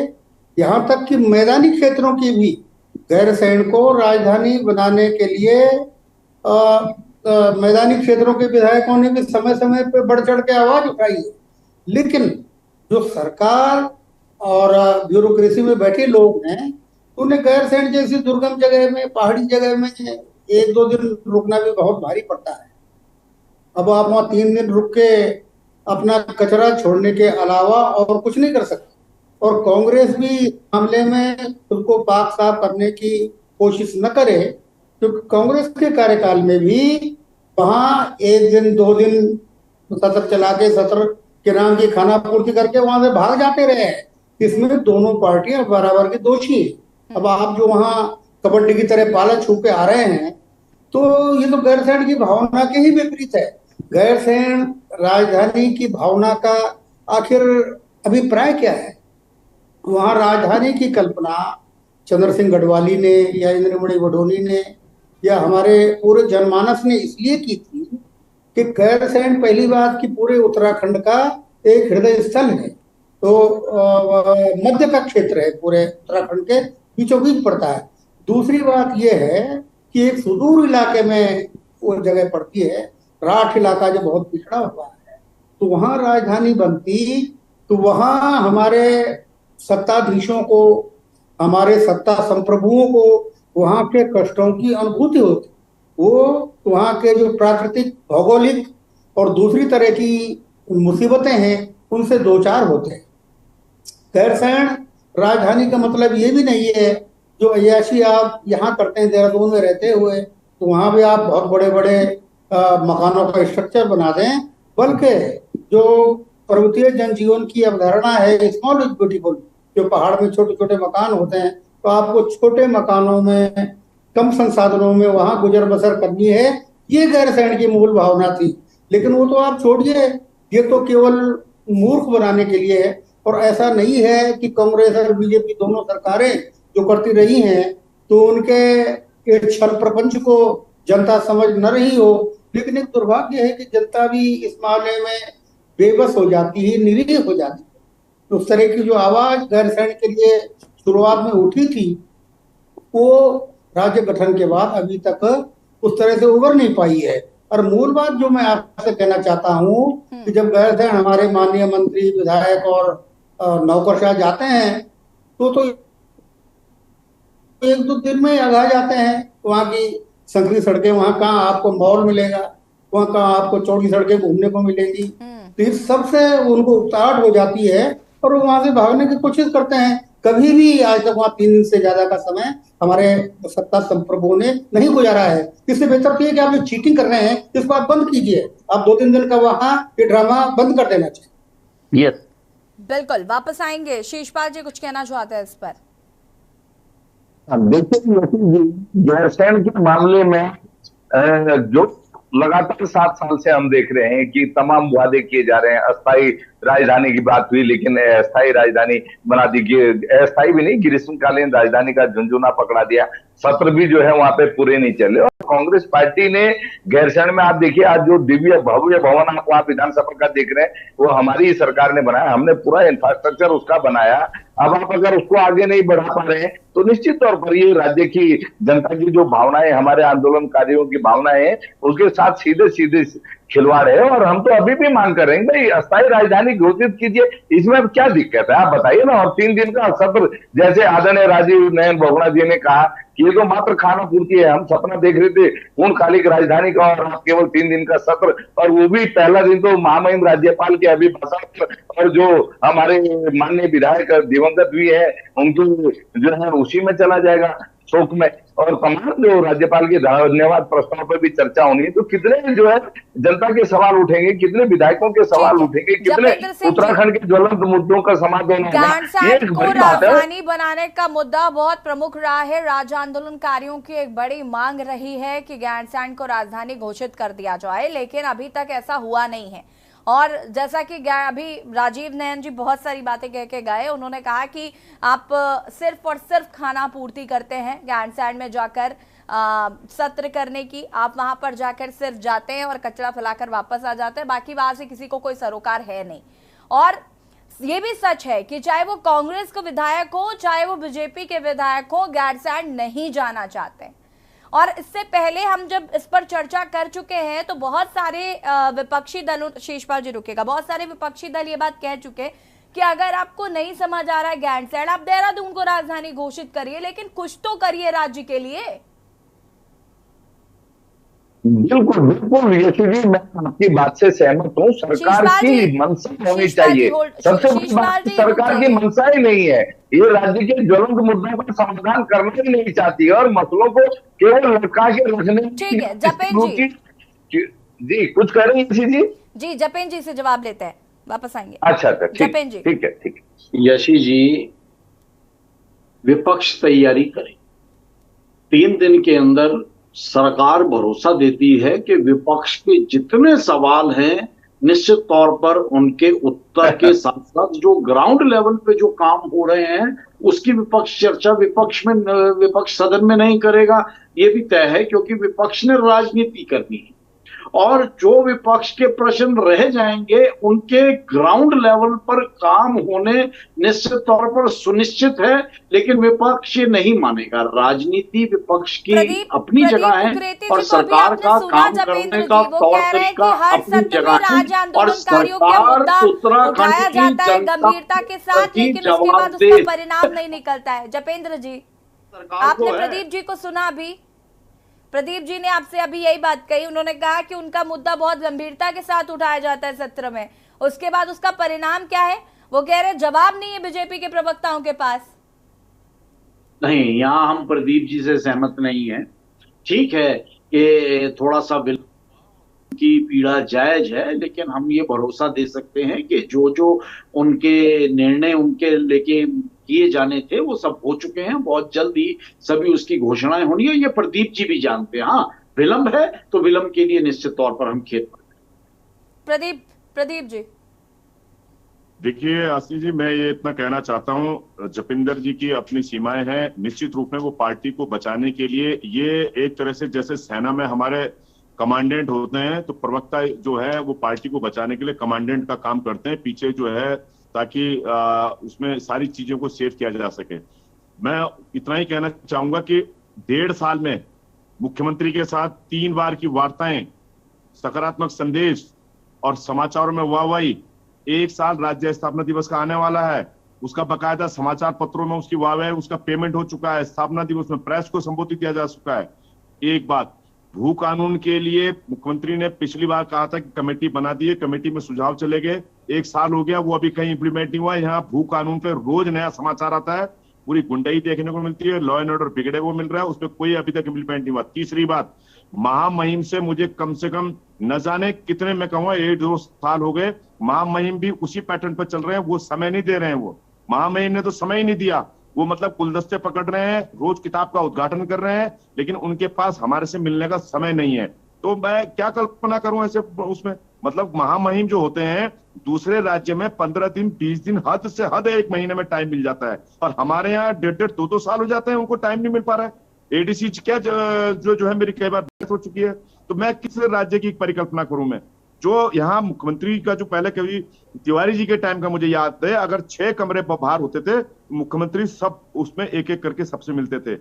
यहाँ तक कि मैदानी क्षेत्रों की भी गैरसैंण को राजधानी बनाने के लिए मैदानी क्षेत्रों के विधायकों ने भी समय समय पे बढ़ चढ़ के आवाज उठाई है। लेकिन जो सरकार और ब्यूरोक्रेसी में बैठे लोग हैं, उन्हें गैरसैंण जैसी दुर्गम जगह में, पहाड़ी जगह में 1-2 दिन रुकना भी बहुत भारी पड़ता है। अब आप वहाँ 3 दिन रुक के अपना कचरा छोड़ने के अलावा और कुछ नहीं कर सकते। और कांग्रेस भी मामले में खुद को पाक साफ करने की कोशिश न करे, क्योंकि कांग्रेस के कार्यकाल में भी वहाँ 1 दिन 2 दिन सत्र चला के सत्र के नाम की खाना पूर्ति करके वहां से भाग जाते रहे। इसमें दोनों पार्टियां बराबर की दोषी हैं। अब आप जो वहाँ कबड्डी की तरह पाला छू के आ रहे हैं, तो ये तो गैरसैंण की भावना के ही विपरीत है। गैरसैंण राजधानी की भावना का आखिर अभिप्राय क्या है? वहां राजधानी की कल्पना चंद्र सिंह गढ़वाली ने या इंद्रमणि वडोनी ने या हमारे पूरे जनमानस ने इसलिए की थी कि गैरसैंण पहली बात कि पूरे उत्तराखंड का एक हृदय स्थल है, तो मध्य का क्षेत्र है, पूरे उत्तराखंड के बीचों बीच पड़ता है। दूसरी बात यह है कि एक सुदूर इलाके में वो जगह पड़ती है, राठ इलाका जो बहुत पिछड़ा हुआ है, तो वहां राजधानी बनती तो वहां हमारे सत्ताधीशों को, हमारे सत्ता संप्रभुओं को वहां के कष्टों की अनुभूति होती। वो वहां के जो प्राकृतिक, भौगोलिक और दूसरी तरह की मुसीबतें हैं उनसे दो चार होते हैं। गैरसैंण राजधानी का मतलब ये भी नहीं है जो अय्याशी आप यहाँ करते हैं देहरादून में रहते हुए, तो वहां भी आप बहुत बड़े बड़े मकानों का स्ट्रक्चर बना दें, बल्कि जो पर्वतीय जनजीवन की अवधारणा है स्मॉल इज ब्यूटीफुल, जो पहाड़ में छोटे छोटे मकान होते हैं, तो आपको छोटे मकानों में कम संसाधनों में वहां गुजर बसर करनी है, ये गैरसैंण की मूल भावना थी। लेकिन वो तो आप छोड़िए, ये तो केवल मूर्ख बनाने के लिए है। और ऐसा नहीं है कि कांग्रेस और बीजेपी दोनों सरकारें जो करती रही हैं तो उनके छल प्रपंच को जनता समझ न रही हो, लेकिन एक दुर्भाग्य है कि जनता भी इस मामले में बेबस हो जाती है, निरीह हो जाती है। तो उस तरह की जो आवाज गैरसैंण के लिए शुरुआत में उठी थी, वो राज्य गठन के बाद अभी तक उस तरह से उभर नहीं पाई है। और मूल बात जो मैं आपसे कहना चाहता हूँ कि जब गैरसैंण हमारे माननीय मंत्री, विधायक और नौकरशाह जाते हैं तो एक दो दिन में आगा जाते हैं। वहाँ की संकरी सड़कें, वहाँ कहाँ आपको मॉल मिलेगा, वहाँ कहाँ आपको चौड़ी सड़कें घूमने को मिलेंगी। तो इस सबसे उनको उकताहट हो जाती है और वो वहां से भागने की कोशिश करते हैं। कभी भी आज तक वहां 3 दिन से ज्यादा का समय हमारे सत्ता संप्रभुओं ने नहीं गुजारा है। इससे बेहतर तो ये कि आप जो चीटिंग कर रहे हैं इसको आप बंद कीजिए। आप 2-3 दिन का वहां ये ड्रामा बंद कर देना चाहिए। यस, बिल्कुल। वापस आएंगे, शीशपाल जी कुछ कहना चाहते हैं इस पर? देखिए, गैरसैंण के मामले में जो लगातार 7 साल से हम देख रहे हैं कि तमाम वादे किए जा रहे हैं। अस्थायी राजधानी की बात हुई, लेकिन अस्थायी राजधानी बना दी, अस्थायी भी नहीं, ग्रीष्मकालीन राजधानी का झुंझुना पकड़ा दिया। सत्र भी जो है वहां पे पूरे नहीं चले। और कांग्रेस पार्टी ने गैरसैंण में, आप देखिए आज जो दिव्य भव्य भवन आप वहां विधानसभा का देख रहे हैं, वो हमारी ही सरकार ने बनाया, हमने पूरा इंफ्रास्ट्रक्चर उसका बनाया। अब आप अगर उसको आगे नहीं बढ़ा पा रहे हैं तो निश्चित तौर पर ये राज्य की जनता की जो भावनाएं, हमारे आंदोलनकारियों की भावनाएं, उसके साथ सीधे सीधे खिलवाड़ है। और हम तो अभी भी मांग कर रहे हैं भाई अस्थायी राजधानी घोषित कीजिए, इसमें अब क्या दिक्कत है आप बताइए ना। और 3 दिन का सत्र, जैसे आदरणीय राजीव नयन बहुगुणा जी ने कहा कि ये तो मात्र खाना पूर्ति है, हम सपना देख रहे थे पूर्णकालिक राजधानी का, और आप केवल 3 दिन का सत्र, और वो भी पहला दिन तो महामहिम राज्यपाल के अभिभाषण और जो हमारे माननीय विधायक दिवंगत भी है उनकी जो है उसी में चला जाएगा, शोक में। और तमाम जो राज्यपाल के धन्यवाद प्रस्ताव पर भी चर्चा होनी है। तो कितने जो है जनता के सवाल उठेंगे, कितने विधायकों के सवाल उठेंगे, कितने उत्तराखंड के ज्वलंत मुद्दों का समाधान होगा। गैरसैंण को राजधानी बनाने का मुद्दा बहुत प्रमुख रहा है। राज्य आंदोलनकारियों की एक बड़ी मांग रही है कि गैरसैंण को राजधानी घोषित कर दिया जाए, लेकिन अभी तक ऐसा हुआ नहीं है। और जैसा कि अभी राजीव नयन जी बहुत सारी बातें कह के गए, उन्होंने कहा कि आप सिर्फ और सिर्फ खाना पूर्ति करते हैं गैरसैंण में जाकर सत्र करने की, आप वहां पर जाकर सिर्फ जाते हैं और कचरा फैलाकर वापस आ जाते हैं, बाकी वहां से किसी को कोई सरोकार है नहीं। और ये भी सच है कि चाहे वो कांग्रेस के विधायक हो, चाहे वो बीजेपी के विधायक हो, गैरसैंण नहीं जाना चाहते। और इससे पहले हम जब इस पर चर्चा कर चुके हैं तो बहुत सारे विपक्षी दलों, शीशपाल जी रुकेगा, बहुत सारे विपक्षी दल ये बात कह चुके कि अगर आपको नहीं समझ आ रहा है गैरसैंण, आप देहरादून को राजधानी घोषित करिए, लेकिन कुछ तो करिए राज्य के लिए। बिल्कुल बिल्कुल यशु जी, मैं आपकी बात से सहमत हूँ। सरकार की मंशा होनी चाहिए। सबसे बड़ी बात सरकार की मंशा ही नहीं है, ये राज्य के ज्वलंत मुद्दों का समाधान करना ही नहीं चाहती है और मसलों को केवल लटका के रखने। ठीक है जपेन जी कुछ कह रही हैं जी जपेन जी से जवाब लेते हैं, वापस आएंगे। अच्छा जपेन जी। ठीक है। यशी जी, विपक्ष तैयारी करे। 3 दिन के अंदर सरकार भरोसा देती है कि विपक्ष के जितने सवाल हैं निश्चित तौर पर उनके उत्तर के साथ साथ जो ग्राउंड लेवल पे जो काम हो रहे हैं उसकी विपक्ष चर्चा विपक्ष सदन में नहीं करेगा, ये भी तय है, क्योंकि विपक्ष ने राजनीति करनी है। और जो विपक्ष के प्रश्न रह जाएंगे उनके ग्राउंड लेवल पर काम होने निश्चित तौर पर सुनिश्चित है, लेकिन विपक्ष ये नहीं मानेगा। राजनीति विपक्ष की अपनी जगह है और सरकार का काम करने का तौर तरीका अपनी जगह है। और सरकार उत्तराखंड की गंभीरता के साथ, लेकिन उसके बाद उसका परिणाम नहीं निकलता है। जपेंद्र जी, आपने प्रदीप जी को सुना? अभी प्रदीप जी ने आपसे अभी यही बात कही, उन्होंने कहा कि उनका मुद्दा बहुत गंभीरता के साथ उठाया जाता है सत्र में, उसके बाद उसका परिणाम क्या है वो कह रहे जवाब नहीं है बीजेपी के प्रवक्ताओं के पास। नहीं, यहाँ हम प्रदीप जी से सहमत नहीं है। ठीक है कि थोड़ा सा विलंब की पीड़ा जायज है, लेकिन हम ये भरोसा दे सकते हैं कि जो जो उनके निर्णय उनके लेके किए जाने थे वो सब हो चुके हैं। बहुत जल्दी सभी उसकी घोषणाएं होनी है, ये प्रदीप जी भी जानते हैं। हाँ, विलंब है तो विलंब के लिए निश्चित तौर पर हम खेद प्रदीप जी। देखिए आशीष जी, मैं ये इतना कहना चाहता हूँ, जपिंदर जी की अपनी सीमाएं हैं। निश्चित रूप में वो पार्टी को बचाने के लिए, ये एक तरह से जैसे सेना में हमारे कमांडेंट होते हैं, तो प्रवक्ता जो है वो पार्टी को बचाने के लिए कमांडेंट का काम करते हैं पीछे जो है, ताकि उसमें सारी चीजों को सेव किया जा सके। मैं इतना ही कहना चाहूंगा कि 1.5 साल में मुख्यमंत्री के साथ 3 बार की वार्ताएं, सकारात्मक संदेश और समाचारों में वाहवाही। 1 साल राज्य स्थापना दिवस का आने वाला है, उसका बकायदा समाचार पत्रों में उसकी वाहवाही, उसका पेमेंट हो चुका है। स्थापना दिवस में प्रेस को संबोधित किया जा चुका है। एक बात, भू कानून के लिए मुख्यमंत्री ने पिछली बार कहा था कि कमेटी बना दी है, कमेटी में सुझाव चले गए। 1 साल हो गया, वो अभी कहीं इंप्लीमेंट नहीं हुआ। यहाँ भू कानून पे रोज नया समाचार आता है, पूरी गुंडाई देखने को मिलती है, लॉ एंड ऑर्डर बिगड़े वो मिल रहा है, उसमें कोई अभी तक इंप्लीमेंट नहीं हुआ। तीसरी बात, महामहिम से मुझे कम से कम न जाने कितने, मैं कहूँगा 1-2 साल हो गए, महामहिम भी उसी पैटर्न पर चल रहे हैं। वो समय नहीं दे रहे हैं, वो महामहिम ने तो समय ही नहीं दिया। वो मतलब गुलदस्ते पकड़ रहे हैं, रोज किताब का उद्घाटन कर रहे हैं, लेकिन उनके पास हमारे से मिलने का समय नहीं है। तो मैं क्या कल्पना करूं ऐसे उसमें, मतलब महामहिम जो होते हैं दूसरे राज्य में 15 दिन 20 दिन, हद से हद 1 महीने में टाइम मिल जाता है, और हमारे यहाँ 1.5 2 साल हो जाते हैं, उनको टाइम नहीं मिल पा रहा है। एडीसी क्या जो है मेरी कई बार बहस हो चुकी है। तो मैं किस राज्य की परिकल्पना करूं मैं, जो यहाँ मुख्यमंत्री का जो पहले कभी तिवारी जी के टाइम का मुझे याद है, अगर 6 कमरे बाहर होते थे, मुख्यमंत्री सब उसमें एक एक करके सबसे मिलते थे।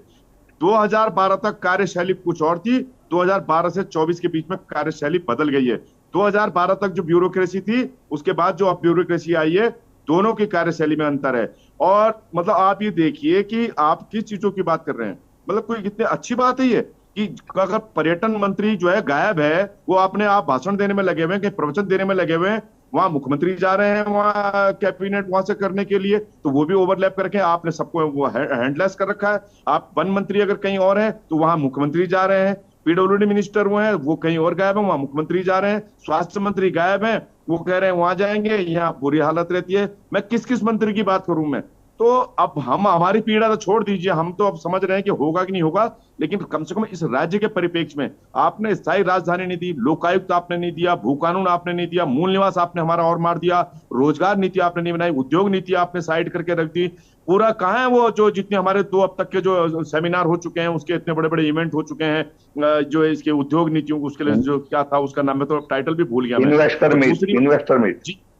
2012 तक कार्यशैली कुछ और थी, 2012 से 24 के बीच में कार्यशैली बदल गई है। 2012 तक जो ब्यूरोक्रेसी थी, उसके बाद जो अब ब्यूरोक्रेसी आई है, दोनों की कार्यशैली में अंतर है। और मतलब आप ये देखिए कि आप किस चीजों की बात कर रहे हैं, मतलब कोई इतनी अच्छी बात है ये कि अगर पर्यटन मंत्री जो है गायब है, वो अपने आप भाषण देने में लगे हुए हैं, कहीं प्रवचन देने में लगे हुए हैं, वहां मुख्यमंत्री जा रहे हैं वहां कैबिनेट वहां से करने के लिए, तो वो भी ओवरलैप करके आपने सबको वो हैंडलेस कर रखा है। आप वन मंत्री अगर कहीं और है तो वहां मुख्यमंत्री जा रहे हैं, पीडब्ल्यूडी मिनिस्टर वो है वो कहीं और गायब है, वहां मुख्यमंत्री जा रहे हैं, स्वास्थ्य मंत्री गायब है, वो कह रहे हैं वहां जाएंगे, यहाँ बुरी हालत रहती है। मैं किस किस मंत्री की बात करूं मैं? तो अब हम, हमारी पीड़ा तो छोड़ दीजिए, हम तो अब समझ रहे हैं कि होगा कि नहीं होगा, लेकिन कम से कम इस राज्य के परिप्रेक्ष्य में आपने स्थायी राजधानी नहीं दी, लोकायुक्त आपने नहीं दिया, भू कानून आपने नहीं दिया, मूल निवास आपने हमारा और मार दिया, रोजगार नीति आपने नहीं बनाई, उद्योग नीति आपने साइड करके रख दी। पूरा कहाँ है वो जो जितने हमारे 2 अब तक के जो सेमिनार हो चुके हैं, उसके इतने बड़े बड़े इवेंट हो चुके हैं, जो इसके उद्योग नीतियों उसके लिए जो क्या था उसका नाम, मैं तो टाइटल भी भूल गया।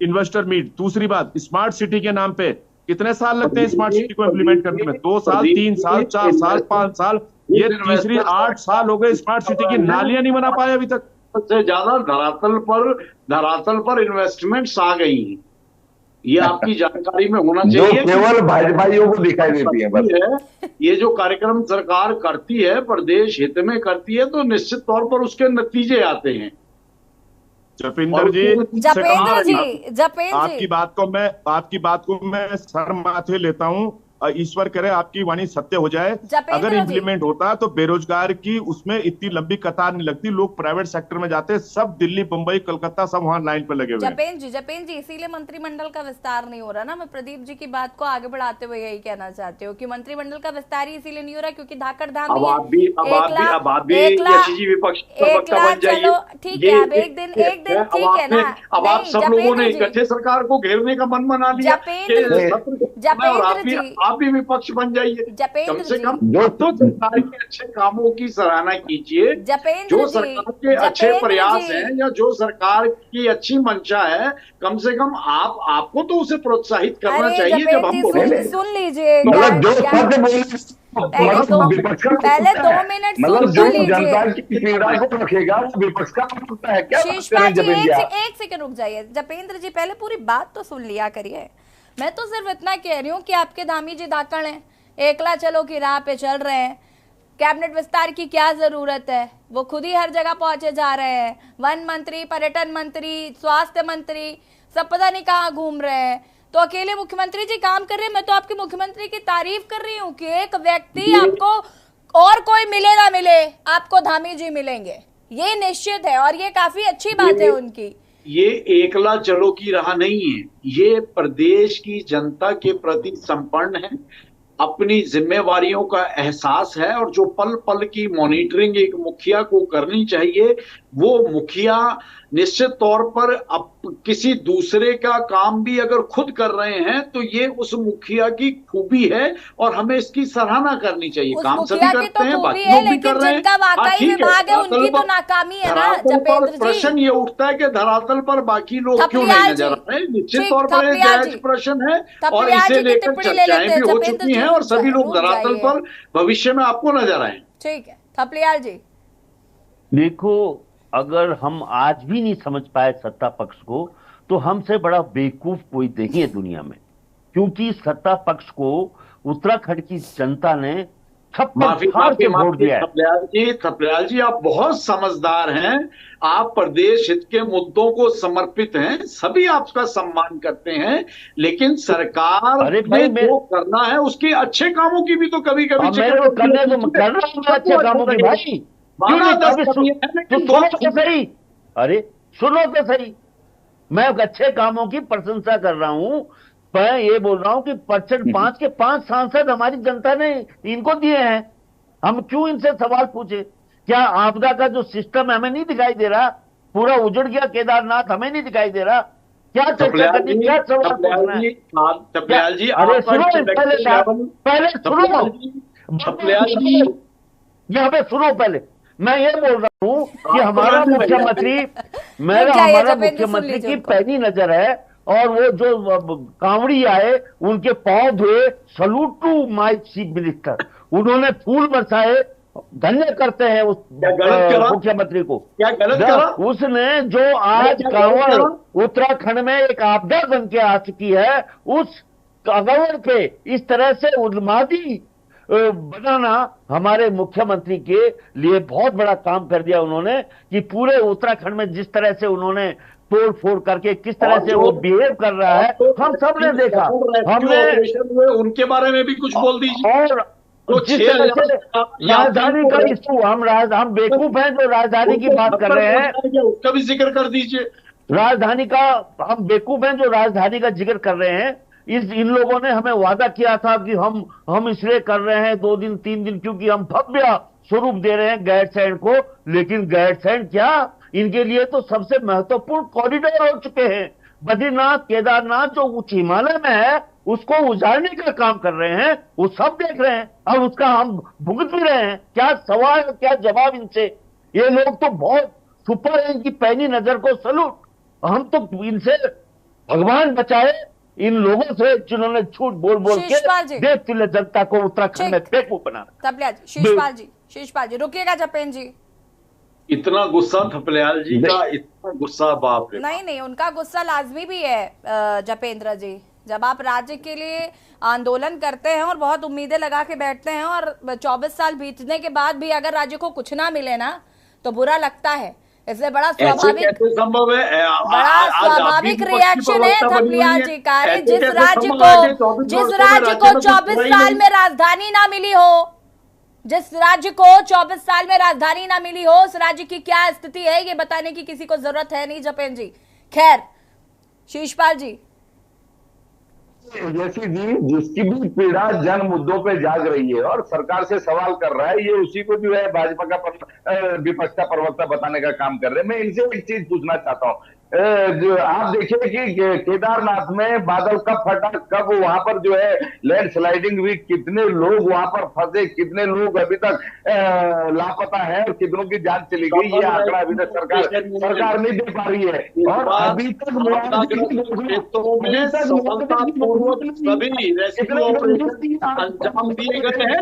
Investor meet. दूसरी बात, स्मार्ट सिटी के नाम पे कितने साल लगते हैं स्मार्ट सिटी को इम्प्लीमेंट करने में? 2 साल, 3 साल, 4 साल, 5 साल, ये तीसरी 8 साल हो गए स्मार्ट सिटी की, नालियां नहीं बना पाए अभी तक। सबसे ज्यादा धरातल पर इन्वेस्टमेंट्स आ गई हैं, ये आपकी जानकारी में होना चाहिए, केवल भाजपाइयों को दिखाई देती है बस। ये जो कार्यक्रम सरकार करती है प्रदेश हित में करती है, तो निश्चित तौर पर उसके नतीजे आते हैं। जपेंद्र जी, आपकी बात को मैं सर माथे लेता हूं, ईश्वर करे आपकी वाणी सत्य हो जाए। अगर इम्प्लीमेंट होता तो बेरोजगार की उसमें इतनी लंबी कतार नहीं लगती, लोग प्राइवेट सेक्टर में जाते, सब दिल्ली, मुंबई, कलकत्ता सब वहां लाइन पर लगे हुए हैं। जपेंद्र जी, इसीलिए मंत्रिमंडल का विस्तार नहीं हो रहा ना। मैं प्रदीप जी की बात को आगे बढ़ाते हुए यही कहना चाहती हूँ कि मंत्रिमंडल का विस्तार ही इसीलिए नहीं हो रहा क्योंकि धाकड़ धाम चलो ठीक है, अब एक दिन ठीक है ना। अब आप सब लोगों ने इकट्ठे सरकार को घेरने का मन बना लिया, जपेंद्र जी आप भी विपक्ष बन जाइए, कम से कम तो सरकार के अच्छे कामों की सराहना कीजिए, जो सरकार के अच्छे प्रयास हैं या जो सरकार की अच्छी मंशा है, कम से कम आपको तो उसे प्रोत्साहित करना चाहिए। जब हम सुन लीजिए, पहले 2 मिनट जो जनता की पीड़ा को रखेगा वो विपक्ष का होता है क्या? शीर्षपा जी एक सेकंड रुक जाइए। जपेंद्र जी, पहले पूरी बात तो सुन लिया करिए। मैं तो सिर्फ इतना कह रही हूँ कि आपके धामी जी धाकड़ हैं, एकला चलो की राह पे चल रहे हैं, कैबिनेट विस्तार की क्या जरूरत है, वो खुद ही हर जगह पहुंचे जा रहे हैं, वन मंत्री, पर्यटन मंत्री, स्वास्थ्य मंत्री, सब पता नहीं कहाँ घूम रहे हैं, तो अकेले मुख्यमंत्री जी काम कर रहे हैं। मैं तो आपके मुख्यमंत्री की तारीफ कर रही हूँ कि एक व्यक्ति आपको और कोई मिले ना मिले आपको धामी जी मिलेंगे, ये निश्चित है और ये काफी अच्छी बात है उनकी। ये एकला चलो की राह नहीं है, ये प्रदेश की जनता के प्रति समर्पण है, अपनी जिम्मेवारियों का एहसास है। और जो पल पल की मॉनिटरिंग एक मुखिया को करनी चाहिए, वो मुखिया निश्चित तौर पर अब किसी दूसरे का काम भी अगर खुद कर रहे हैं तो ये उस मुखिया की खूबी है और हमें इसकी सराहना करनी चाहिए। काम सभी करते हैं, बाकी लोग भी कर रहे हैं। हाँ, ठीक है, उनकी तो नाकामी है ना जपेंद्र जी। प्रश्न ये उठता है कि धरातल पर बाकी लोग क्यों नहीं नजर आ रहे। निश्चित तौर पर ये जायज प्रश्न है और इसे लेकर चर्चाएं भी हो चुकी हैं और सभी लोग धरातल पर भविष्य में आपको नजर आए। ठीक है थपलियाल जी। देखो, अगर हम आज भी नहीं समझ पाए सत्ता पक्ष को, तो हमसे बड़ा बेवकूफ कोई नहीं है दुनिया में, क्योंकि सत्ता पक्ष को उत्तराखंड की जनता ने माफी वोट दिया है। थपलियाल जी आप बहुत समझदार हैं, आप प्रदेश हित के मुद्दों को समर्पित हैं, सभी आपका सम्मान करते हैं, लेकिन सरकार में जो करना है उसके अच्छे कामों की भी तो कभी कभी अच्छे कामों की भाई अरे सुनो तो सही, मैं अच्छे कामों की प्रशंसा कर रहा हूं। मैं ये बोल रहा हूं कि % 5 के 5 सांसद हमारी जनता ने इनको दिए हैं। हम क्यों इनसे सवाल पूछे? क्या आपदा का जो सिस्टम हमें नहीं दिखाई दे रहा? पूरा उजड़ गया केदारनाथ, हमें नहीं दिखाई दे रहा? क्या चर्चा करनी, क्या सवाल पूछना है? अरे सुनो, पहले सुनो, यहाँ पे सुनो, पहले मैं ये बोल रहा हूँ कि हमारा मुख्यमंत्री की पहली नजर है और वो जो कांवड़ी आए उनके पांव धोए, salute to my chief minister, उन्होंने फूल बरसाए, धन्य करते हैं उस मुख्यमंत्री को। क्या गलत करा? उसने जो आज कांवड़ उत्तराखंड में एक आपदा बन के आ चुकी है, उस कांवड़ पे इस तरह से उन्मादी बनाना हमारे मुख्यमंत्री के लिए बहुत बड़ा काम कर दिया उन्होंने, कि पूरे उत्तराखंड में जिस तरह से उन्होंने तोड़ फोड़ करके किस तरह से वो बिहेव कर रहा है, हम सब ने देखा। हमने उनके बारे में भी कुछ बोल दीजिए। और जिस तरह से राजधानी का इशू, हम बेवकूफ हैं जो राजधानी की बात कर रहे हैं, उसका भी जिक्र कर दीजिए। राजधानी का हम बेवकूफ हैं जो राजधानी का जिक्र कर रहे हैं। इन लोगों ने हमें वादा किया था कि हम इसलिए कर रहे हैं 2 दिन 3 दिन, क्योंकि हम भव्य स्वरूप दे रहे हैं गैरसैंण को। लेकिन गैरसैंण क्या, इनके लिए तो सबसे महत्वपूर्ण कॉरिडोर हो चुके हैं। बद्रीनाथ केदारनाथ जो उच्च हिमालय में है, उसको उजाड़ने का काम कर रहे हैं, वो सब देख रहे हैं और उसका हम भुगत भी रहे हैं। क्या सवाल, क्या जवाब इनसे? ये लोग तो बहुत सुपर है, इनकी पहली नजर को सलूट। हम तो इनसे भगवान बचाए इन लोगों से जिन्होंने झूठ बोल बोल के देश तुल्य जनता को उत्तराखंड में बेवकूफ बना। शीशपाल जी रुकिएगा। जपेंद्र जी, इतना गुस्सा थपलियाल जी का, इतना गुस्सा बाप रे। नहीं, उनका गुस्सा लाजमी भी है जपेंद्र जी। जब आप राज्य के लिए आंदोलन करते हैं और बहुत उम्मीदें लगा के बैठते हैं और 24 साल बीतने के बाद भी अगर राज्य को कुछ ना मिले ना, तो बुरा लगता है। इसलिए बड़ा स्वाभाविक संभव है, बड़ा स्वाभाविक रिएक्शन है थपलियाल जी का। जिस राज्य को 24 साल में राजधानी ना मिली हो, जिस राज्य को 24 साल में राजधानी ना मिली हो, उस राज्य की क्या स्थिति है ये बताने की किसी को जरूरत है नहीं जपेंद्र जी। खैर शीशपाल जी, जैसी जी जिसकी भी पीड़ा जन मुद्दों पे जाग रही है और सरकार से सवाल कर रहा है, ये उसी को जो है भाजपा का विपक्ष का प्रवक्ता बताने का काम कर रहे हैं। मैं इनसे एक चीज पूछना चाहता हूँ, जो आप देखिए कि केदारनाथ में बादल कब फटा, कब वहां पर जो है लैंड स्लाइडिंग हुई, कितने लोग वहां पर फंसे, कितने लोग अभी तक लापता है और कितनों की जान चली गई, ये आंकड़ा अभी तक सरकार नहीं दे पा रही है। और अभी तक अंजाम दिए गए हैं,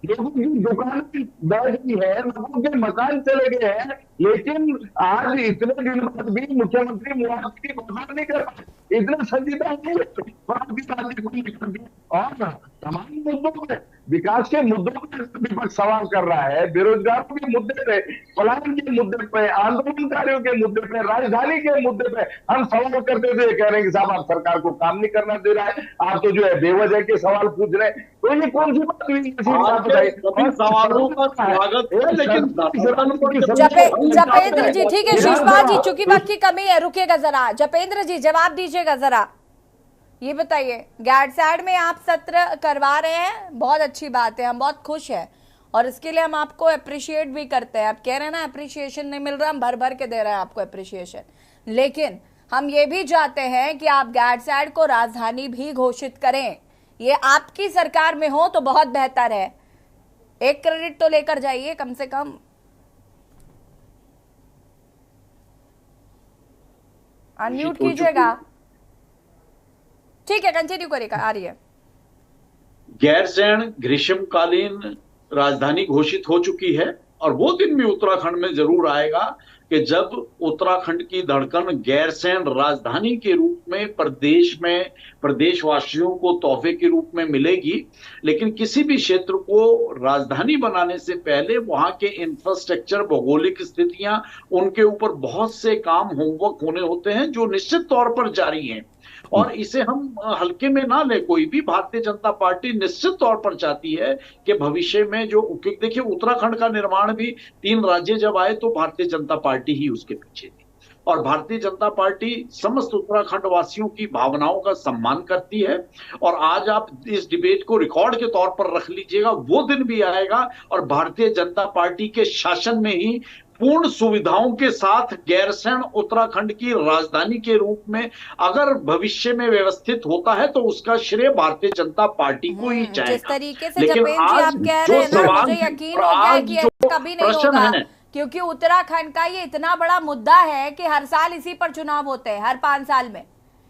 लोगों की दुकान बैठ गई है, लोगों के मकान चले गए हैं, लेकिन आज इतने दिन बाद भी मुख्यमंत्री मुआवजे की घोषणा नहीं कर पाए। इतना संजीदा नहीं है। और तमाम मुद्दों पे, विकास के मुद्दों पे विपक्ष सवाल कर रहा है, बेरोजगारों के मुद्दे पे, पलायन के मुद्दे पे, आंदोलनकारियों के मुद्दे पे, राजधानी के मुद्दे पे हम सवाल करते थे, कह रहे हैं कि साहब आप सरकार को काम नहीं करना दे रहा है, आप तो जो है बेवजह के सवाल पूछ रहे हैं। तो ये कौन सी बात हुई? सवालों का स्वागत है, लेकिन जपेंद्र जी, ठीक है शीशपाल जी, चूंकि वक्त की कमी है, रुकिएगा जरा। जपेंद्र जी जवाब दीजिएगा जरा, ये बताइए, गैरसैंण में आप सत्र करवा रहे हैं, बहुत अच्छी बात है, हम बहुत खुश हैं और इसके लिए हम आपको अप्रिशिएट भी करते हैं। आप कह रहे हैं ना अप्रिशिएशन नहीं मिल रहा, हम भर भर के दे रहे हैं आपको अप्रिशिएशन, लेकिन हम ये भी चाहते हैं कि आप गैरसैंण को राजधानी भी घोषित करें। ये आपकी सरकार में हो तो बहुत बेहतर है, एक क्रेडिट तो लेकर जाइए कम से कम। अनम्यूट कीजिएगा। ठीक है, कंटिन्यू करेगा, आ रही है। गैरसैंण ग्रीष्मकालीन राजधानी घोषित हो चुकी है और वो दिन भी उत्तराखंड में जरूर आएगा कि जब उत्तराखंड की धड़कन गैरसैंण राजधानी के रूप में प्रदेशवासियों को तोहफे के रूप में मिलेगी। लेकिन किसी भी क्षेत्र को राजधानी बनाने से पहले वहां के इंफ्रास्ट्रक्चर, भौगोलिक स्थितियां, उनके ऊपर बहुत से काम, होमवर्क होने होते हैं जो निश्चित तौर पर जारी हैं और इसे हम हल्के में ना ले। कोई भी भारतीय जनता पार्टी निश्चित तौर पर चाहती है कि भविष्य में जो, देखिए उत्तराखंड का निर्माण भी 3 राज्य जब आए तो भारतीय जनता पार्टी ही उसके पीछे थी और भारतीय जनता पार्टी समस्त उत्तराखंड वासियों की भावनाओं का सम्मान करती है। और आज आप इस डिबेट को रिकॉर्ड के तौर पर रख लीजिएगा, वो दिन भी आएगा और भारतीय जनता पार्टी के शासन में ही पूर्ण सुविधाओं के साथ गैरसैंण उत्तराखंड की राजधानी के रूप में अगर भविष्य में व्यवस्थित होता है तो उसका श्रेय भारतीय जनता पार्टी को ही जाएगा। जिस तरीके से जपेंद्र जी आप कह रहे हैं ना, मुझे यकीन हो गया कि ऐसा कभी नहीं होगा, क्योंकि उत्तराखंड का ये इतना बड़ा मुद्दा है कि हर साल इसी पर चुनाव होते हैं, हर 5 साल में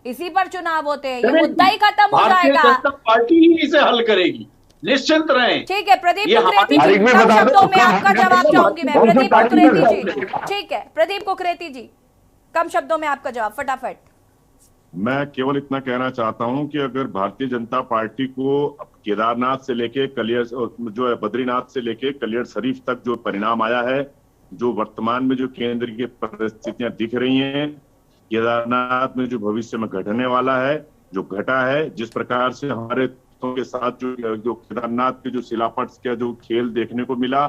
इसी पर चुनाव होते हैं, ये मुद्दा ही खत्म हो जाएगा। भारतीय जनता पार्टी ही इसे हल करेगी, निश्चिंत रहें। ठीक है, प्रदीप कुकरेती जी, कम शब्दों में आपका जवाब चाहूंगी मैं। प्रदीप कुकरेती जी, ठीक है, प्रदीप कुकरेती जी, कम शब्दों में आपका जवाब फटाफट। मैं केवल इतना कहना चाहता हूं कि अगर भारतीय जनता पार्टी को केदारनाथ से लेके कलियर, जो है बद्रीनाथ से लेके कलियर शरीफ तक जो परिणाम आया है, जो वर्तमान में जो केंद्र की परिस्थितियां दिख रही हैं, केदारनाथ में जो भविष्य में घटने वाला है, जो घटा है, जिस प्रकार से हमारे के साथ जो केदारनाथ के जो शिलापट का जो खेल देखने को मिला,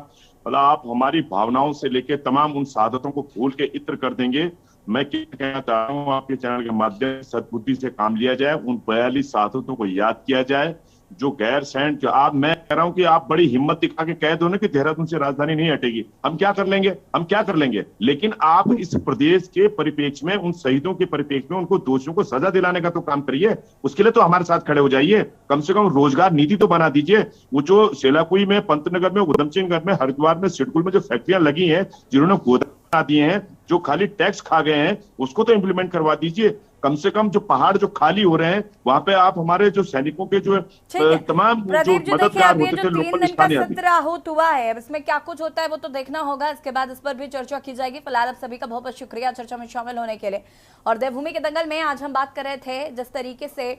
मतलब आप हमारी भावनाओं से लेके तमाम उन साधकों को भूल के इत्र कर देंगे। मैं क्या कहना चाहता हूँ, आपके चैनल के माध्यम से सद्बुद्धि से काम लिया जाए, उन 42 साधकों को याद किया जाए जो गैरसैंण, जो आप, मैं कह रहा हूं कि आप बड़ी हिम्मत दिखा के कह दो ना कि देहरादून से राजधानी नहीं हटेगी, हम क्या कर लेंगे, हम क्या कर लेंगे, लेकिन आप इस प्रदेश के परिप्रेक्ष्य में, उन शहीदों के परिप्रेक्ष्य में उनको दोषियों को सजा दिलाने का तो काम करिए। उसके लिए तो हमारे साथ खड़े हो जाइए, कम से कम रोजगार नीति तो बना दीजिए। वो जो सेलाकुई में, पंतनगर में, उधम सिंह नगर में, हरिद्वार में, सिडकुल में जो फैक्ट्रियां लगी हैं, जिन्होंने गोदाम दिए हैं, जो खाली टैक्स खा गए हैं, उसको तो इम्प्लीमेंट करवा दीजिए। कम से कम जो पहाड़ जो खाली हो रहे हैं, वहां पे आप हमारे जो सैनिकों के जो तमाम जो मददगार होते थे, लोग पर निशाने आती। सत्र आहूत हुआ है, अब इसमें क्या कुछ होता है वो तो देखना होगा, इसके बाद इस पर भी चर्चा की जाएगी। फिलहाल आप सभी का बहुत बहुत शुक्रिया चर्चा में शामिल होने के लिए। और देवभूमि के दंगल में आज हम बात कर रहे थे जिस तरीके से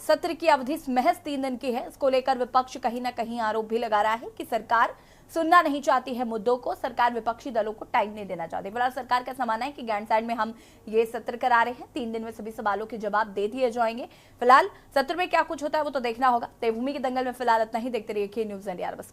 सत्र की अवधि महज 3 दिन की है, इसको लेकर विपक्ष कहीं ना कहीं आरोप भी लगा रहा है कि सरकार सुनना नहीं चाहती है मुद्दों को, सरकार विपक्षी दलों को टाइम नहीं देना चाहती। फिलहाल सरकार का मानना है कि गैरसैंण में हम ये सत्र करा रहे हैं, 3 दिन में सभी सवालों के जवाब दे दिए जाएंगे। फिलहाल सत्र में क्या कुछ होता है वो तो देखना होगा। देवभूमि के दंगल में फिलहाल इतना ही, देखते रहिए के न्यूज़ इंडिया। बस